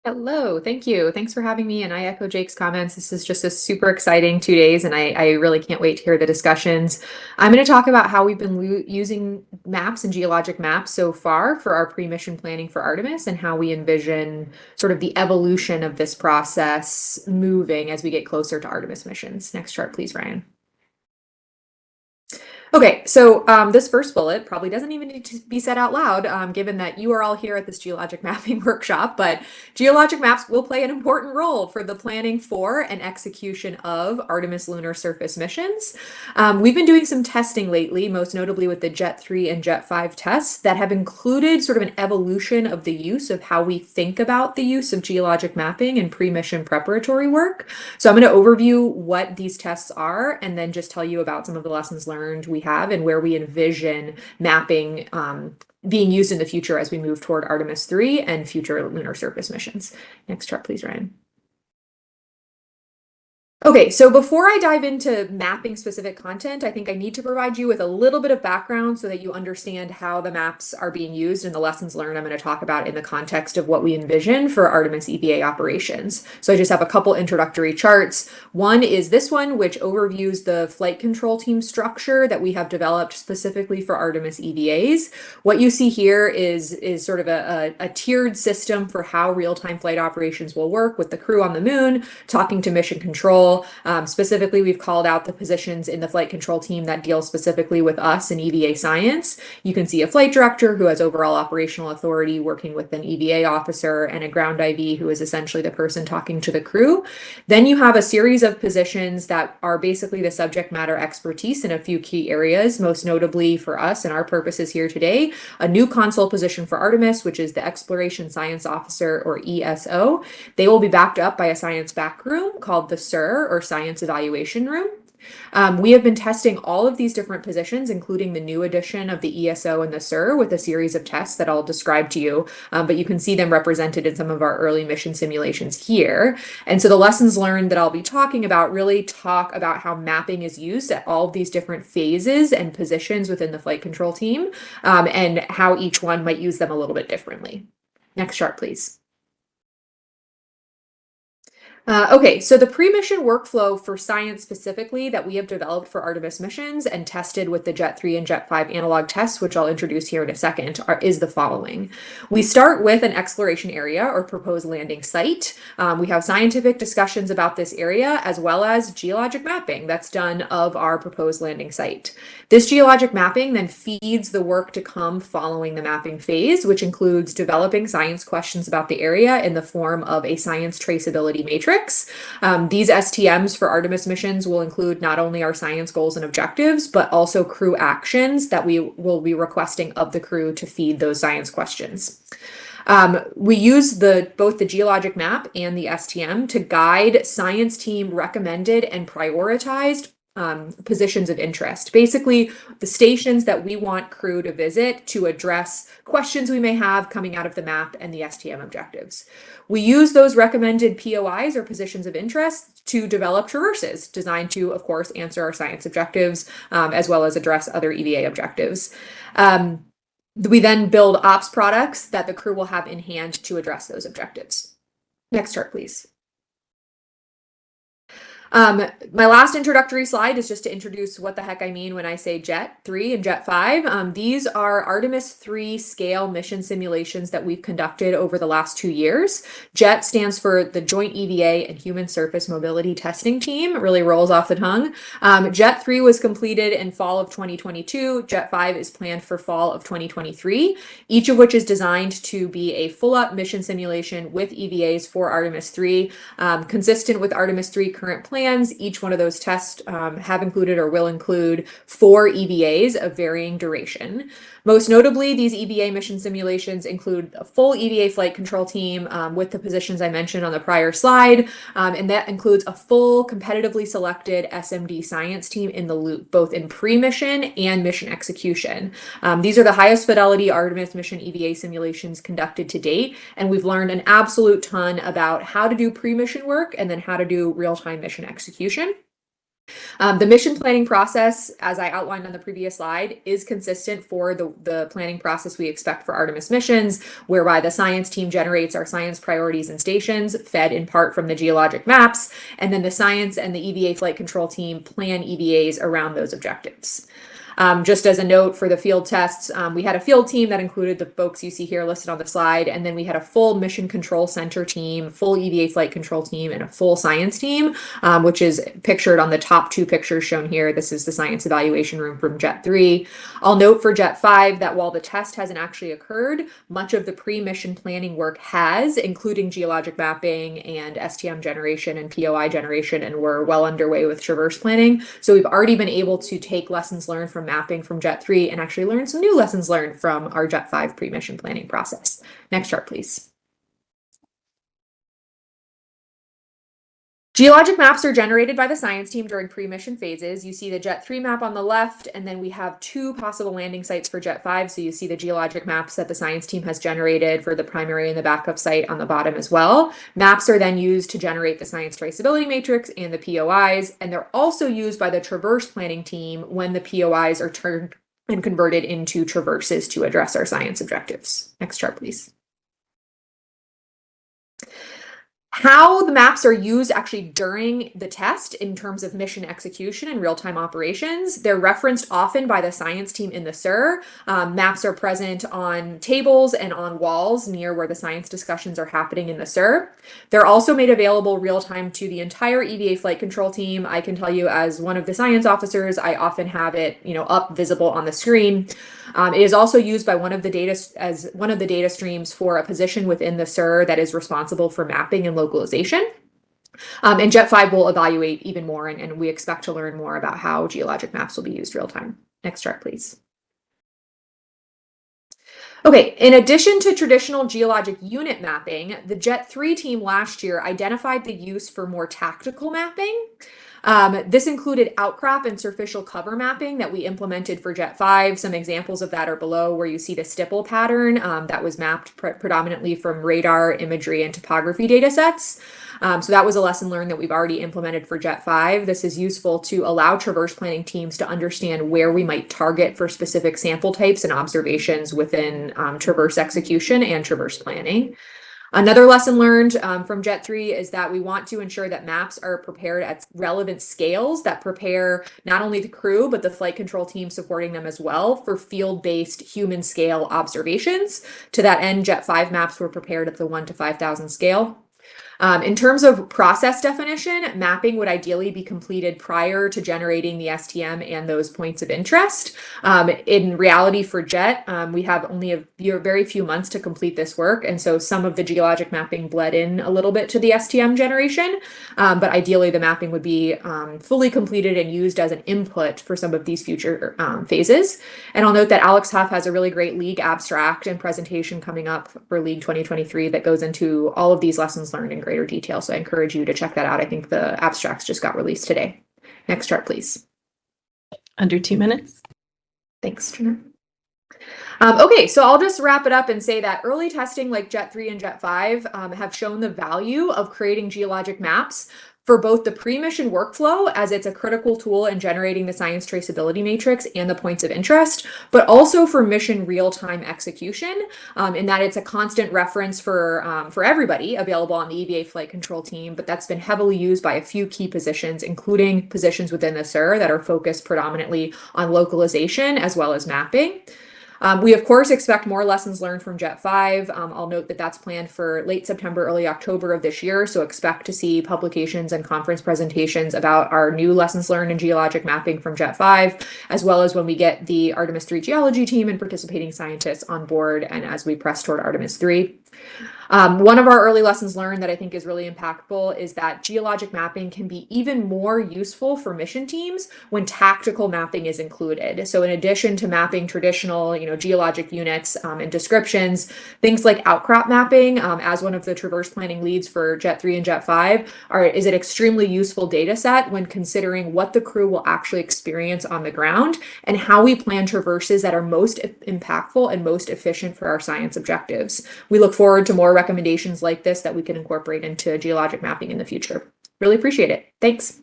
Hello, thank you. Thanks for having me. And I echo Jake's comments. This is just a super exciting 2 days, and I really can't wait to hear the discussions. I'm going to talk about how we've been using maps and geologic maps so far for our pre-mission planning for Artemis and how we envision sort of the evolution of this process moving as we get closer to Artemis missions. Next chart, please, Ryan. Okay, so this first bullet probably doesn't even need to be said out loud, given that you are all here at this geologic mapping workshop, but geologic maps will play an important role for the planning for and execution of Artemis lunar surface missions. We've been doing some testing lately, most notably with the Jet 3 and Jet 5 tests that have included sort of an evolution of the use of how we think about the use of geologic mapping in pre-mission preparatory work. So I'm going to overview what these tests are and then just tell you about some of the lessons learned we have and where we envision mapping being used in the future as we move toward Artemis 3 and future lunar surface missions. Next chart, please, Ryan. Okay, so before I dive into mapping specific content, I think I need to provide you with a little bit of background so that you understand how the maps are being used and the lessons learned I'm going to talk about in the context of what we envision for Artemis EVA operations. So I just have a couple introductory charts. One is this one, which overviews the flight control team structure that we have developed specifically for Artemis EVAs. What you see here is sort of a tiered system for how real-time flight operations will work with the crew on the moon, talking to mission control. Specifically, we've called out the positions in the flight control team that deal specifically with us in EVA science. You can see a flight director who has overall operational authority working with an EVA officer and a ground IV who is essentially the person talking to the crew. Then you have a series of positions that are basically the subject matter expertise in a few key areas, most notably for us and our purposes here today, a new console position for Artemis, which is the Exploration Science Officer or ESO. They will be backed up by a science back room called the SIR or Science Evaluation Room. We have been testing all of these different positions, including the new addition of the ESO and the SIR with a series of tests that I'll describe to you, but you can see them represented in some of our early mission simulations here. And so the lessons learned that I'll be talking about really talk about how mapping is used at all of these different phases and positions within the flight control team, and how each one might use them a little bit differently. Next chart, please. Okay, so the pre-mission workflow for science specifically that we have developed for Artemis missions and tested with the Jet 3 and Jet 5 analog tests, which I'll introduce here in a second, is the following. We start with an exploration area or proposed landing site. We have scientific discussions about this area as well as geologic mapping that's done of our proposed landing site. This geologic mapping then feeds the work to come following the mapping phase, which includes developing science questions about the area in the form of a science traceability matrix. These STMs for Artemis missions will include not only our science goals and objectives, but also crew actions that we will be requesting of the crew to feed those science questions. We use both the geologic map and the STM to guide science team recommended and prioritized positions of interest. Basically, the stations that we want crew to visit to address questions we may have coming out of the map and the STM objectives. We use those recommended POIs or positions of interest to develop traverses designed to, of course, answer our science objectives as well as address other EVA objectives. We then build ops products that the crew will have in hand to address those objectives. Next chart, please. My last introductory slide is just to introduce what the heck I mean when I say Jet 3 and Jet 5. These are Artemis 3 scale mission simulations that we've conducted over the last 2 years. Jet stands for the Joint EVA and Human Surface Mobility Testing Team. It really rolls off the tongue. Jet 3 was completed in fall of 2022. Jet 5 is planned for fall of 2023, each of which is designed to be a full-up mission simulation with EVAs for Artemis 3, consistent with Artemis 3 current plans. Each one of those tests have included or will include 4 EVAs of varying duration. Most notably, these EVA mission simulations include a full EVA flight control team with the positions I mentioned on the prior slide, and that includes a full competitively selected SMD science team in the loop, both in pre-mission and mission execution. These are the highest fidelity Artemis mission EVA simulations conducted to date, and we've learned an absolute ton about how to do pre-mission work and then how to do real-time mission execution. The mission planning process, as I outlined on the previous slide, is consistent for the planning process we expect for Artemis missions, whereby the science team generates our science priorities and stations, fed in part from the geologic maps, and then the science and the EVA flight control team plan EVAs around those objectives. Just as a note for the field tests, we had a field team that included the folks you see here listed on the slide, and then we had a full mission control center team, full EVA flight control team, and a full science team, which is pictured on the top two pictures shown here. This is the science evaluation room from Jet 3. I'll note for Jet 5 that while the test hasn't actually occurred, much of the pre-mission planning work has, including geologic mapping and STM generation and POI generation, and we're well underway with traverse planning. So we've already been able to take lessons learned from mapping from Jet 3 and actually learn some new lessons learned from our Jet 5 pre-mission planning process. Next chart, please. Geologic maps are generated by the science team during pre-mission phases. You see the Jet 3 map on the left, and then we have two possible landing sites for Jet 5. So you see the geologic maps that the science team has generated for the primary and the backup site on the bottom as well. Maps are then used to generate the science traceability matrix and the POIs, and they're also used by the traverse planning team when the POIs are turned and converted into traverses to address our science objectives. Next chart, please. How the maps are used actually during the test in terms of mission execution and real-time operations, they're referenced often by the science team in the SIR. Maps are present on tables and on walls near where the science discussions are happening in the SIR. They're also made available real-time to the entire EVA flight control team. I can tell you as one of the science officers, I often have it, up visible on the screen. It is also used by one of the data streams for a position within the SIR that is responsible for mapping and localization. And Jet 5 will evaluate even more, and we expect to learn more about how geologic maps will be used real time. Next chart, please. Okay, in addition to traditional geologic unit mapping, the Jet 3 team last year identified the use for more tactical mapping. This included outcrop and surficial cover mapping that we implemented for Jet 5. Some examples of that are below, where you see the stipple pattern that was mapped predominantly from radar, imagery, and topography data sets. So that was a lesson learned that we've already implemented for Jet 5. This is useful to allow traverse planning teams to understand where we might target for specific sample types and observations within traverse execution and traverse planning. Another lesson learned from Jet 3 is that we want to ensure that maps are prepared at relevant scales that prepare not only the crew, but the flight control team supporting them as well for field-based human scale observations. To that end, Jet 5 maps were prepared at the 1 to 5,000 scale. In terms of process definition, mapping would ideally be completed prior to generating the STM and those points of interest. In reality for Jet, we have only a very few months to complete this work, and so some of the geologic mapping bled in a little bit to the STM generation, but ideally the mapping would be fully completed and used as an input for some of these future phases. And I'll note that Alex Huff has a really great League abstract and presentation coming up for League 2023 that goes into all of these lessons learned in greater detail. So I encourage you to check that out. I think the abstracts just got released today. Next chart, please. Under 2 minutes. Thanks, Trina. Okay, so I'll just wrap it up and say that early testing like Jet 3 and Jet 5 have shown the value of creating geologic maps for both the pre-mission workflow, as it's a critical tool in generating the science traceability matrix and the points of interest, but also for mission real-time execution, in that it's a constant reference for everybody available on the EVA flight control team, but that's been heavily used by a few key positions, including positions within the SIR that are focused predominantly on localization as well as mapping. We, of course, expect more lessons learned from Jet 5. I'll note that that's planned for late September, early October of this year, so expect to see publications and conference presentations about our new lessons learned in geologic mapping from Jet 5, as well as when we get the Artemis 3 geology team and participating scientists on board and as we press toward Artemis 3. One of our early lessons learned that I think is really impactful is that geologic mapping can be even more useful for mission teams when tactical mapping is included. So in addition to mapping traditional, geologic units and descriptions, things like outcrop mapping, as one of the traverse planning leads for Jet 3 and Jet 5, is an extremely useful data set when considering what the crew will actually experience on the ground and how we plan traverses that are most impactful and most efficient for our science objectives. We look forward to more recommendations like this that we can incorporate into geologic mapping in the future. Really appreciate it. Thanks.